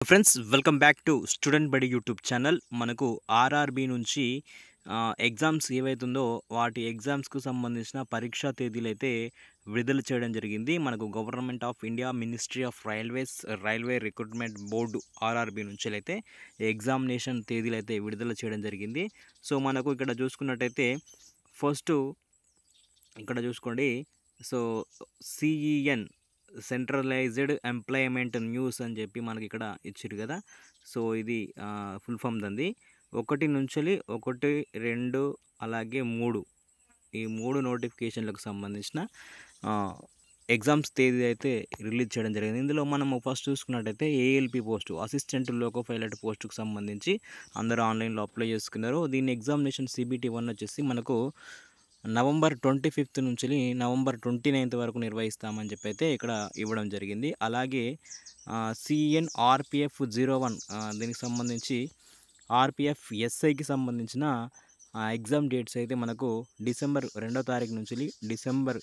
Friends welcome back to student బడి YouTube channel. మనకు RRB నుంచి ఎగ్జామ్స్ ఏవైతుందో వాటి ఎగ్జామ్స్కు సంబంధించిన పరీక్షా తేదీలు అయితే విడుదల చేయడం జరిగింది. మనకు government of India ministry of railways railway recruitment board RRB నుంచి అయితే ఎగ్జామినేషన్ తేదీలు అయితే విడుదల చేయడం జరిగింది. సో మనకు ఇక్కడ చూసుకున్నట్టయితే ఫస్ట్ ఇక్కడ చూసుకోండి. So CEN centralised employment news అని చెప్పి మనకి ఇక్కడ ఇచ్చిరు కదా. సో ఇది ఫుల్ ఫామ్ దంది 1 నుంచి 1, 2 అలాగే 3 ఈ 3 నోటిఫికేషన్లకు సంబంధించిన ఎగ్జామ్స్ తేదీ అయితే రిలీజ్ చేయడం జరిగింది. ఇందులో మనము ఫస్ట్ చూసుకున్నట్టయితే ALP post assistant loco pilot పోస్టుకు సంబంధించి అందరూ ఆన్లైన్లో అప్లై చేసుకున్నారు. దీని ఎగ్జామినేషన్ సిబిటి 1 వచ్చేసి మనకు నవంబర్ 25 నుంచి నవంబర్ 29 వరకు నిర్వహిస్తామని చెప్పి అయితే ఇక్కడ ఇవ్వడం జరిగింది. అలాగే సిఎన్ ఆర్పిఎఫ్ 01 దీనికి సంబంధించి ఆర్పిఎఫ్ ఎస్ఐకి సంబంధించిన ఎగ్జామ్ డేట్స్ అయితే మనకు డిసెంబర్ 2వ తారీఖు నుంచి డిసెంబర్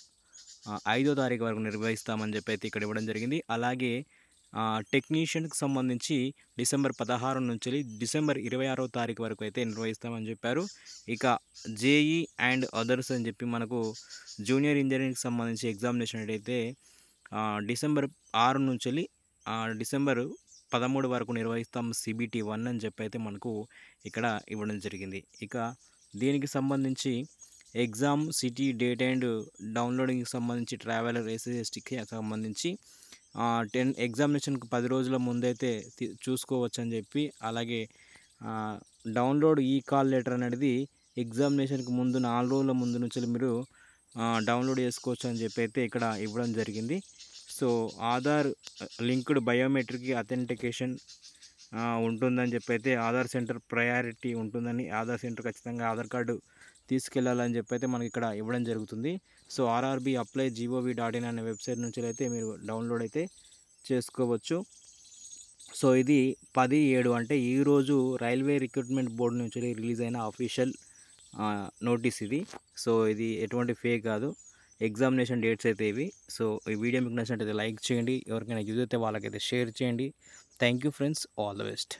5వ తారీఖు వరకు నిర్వహిస్తామని చెప్పి అయితే ఇక్కడ ఇవ్వడం జరిగింది. అలాగే టెక్నీషియన్కి సంబంధించి డిసెంబర్ 16 నుంచి డిసెంబర్ 26వ తారీఖు వరకు అయితే నిర్వహిస్తామని చెప్పారు. ఇక జేఈ అండ్ అదర్స్ అని చెప్పి మనకు జూనియర్ ఇంజనీరింగ్కి సంబంధించి ఎగ్జామినేషన్ అయితే డిసెంబర్ 6 నుంచి డిసెంబర్ 13 వరకు నిర్వహిస్తాం సిబిటి 1 అని చెప్పి అయితే మనకు ఇక్కడ ఇవ్వడం జరిగింది. ఇక దీనికి సంబంధించి ఎగ్జామ్ సిటీ డేట్ అండ్ డౌన్లోడింగ్కి సంబంధించి ట్రావెలర్ ఎస్ఎస్టీకి సంబంధించి ఎగ్జామినేషన్కి 10 రోజుల ముందైతే చూసుకోవచ్చు అని చెప్పి, అలాగే డౌన్లోడ్ ఈ కాల్ లెటర్ అనేది ఎగ్జామినేషన్కి ముందు 4 రోజుల ముందు నుంచి మీరు డౌన్లోడ్ చేసుకోవచ్చు అని చెప్పి అయితే ఇక్కడ ఇవ్వడం జరిగింది. So Aadhaar linked biometric authentication ఉంటుందని చెప్పి అయితే ఆధార్ సెంటర్ ప్రయారిటీ ఉంటుందని, ఆధార్ సెంటర్ ఖచ్చితంగా ఆధార్ కార్డు తీసుకెళ్లాలని చెప్పి అయితే మనకి ఇక్కడ ఇవ్వడం జరుగుతుంది. సో ఆర్ఆర్బి అప్లై gov.in అనే వెబ్సైట్ నుంచి అయితే మీరు డౌన్లోడ్ అయితే చేసుకోవచ్చు. సో ఇది 10/7 అంటే ఈరోజు రైల్వే రిక్రూట్మెంట్ బోర్డు నుంచి రిలీజ్ అయిన అఫీషియల్ నోటీస్ ఇది. సో ఇది ఎటువంటి ఫేక్ కాదు, ఎగ్జామినేషన్ డేట్స్ అయితే ఇవి. సో ఈ వీడియో మీకు నచ్చినట్టయితే లైక్ చేయండి, ఎవరికైనా యూజ్ అయితే వాళ్ళకైతే షేర్ చేయండి. Thank you friends, all the best.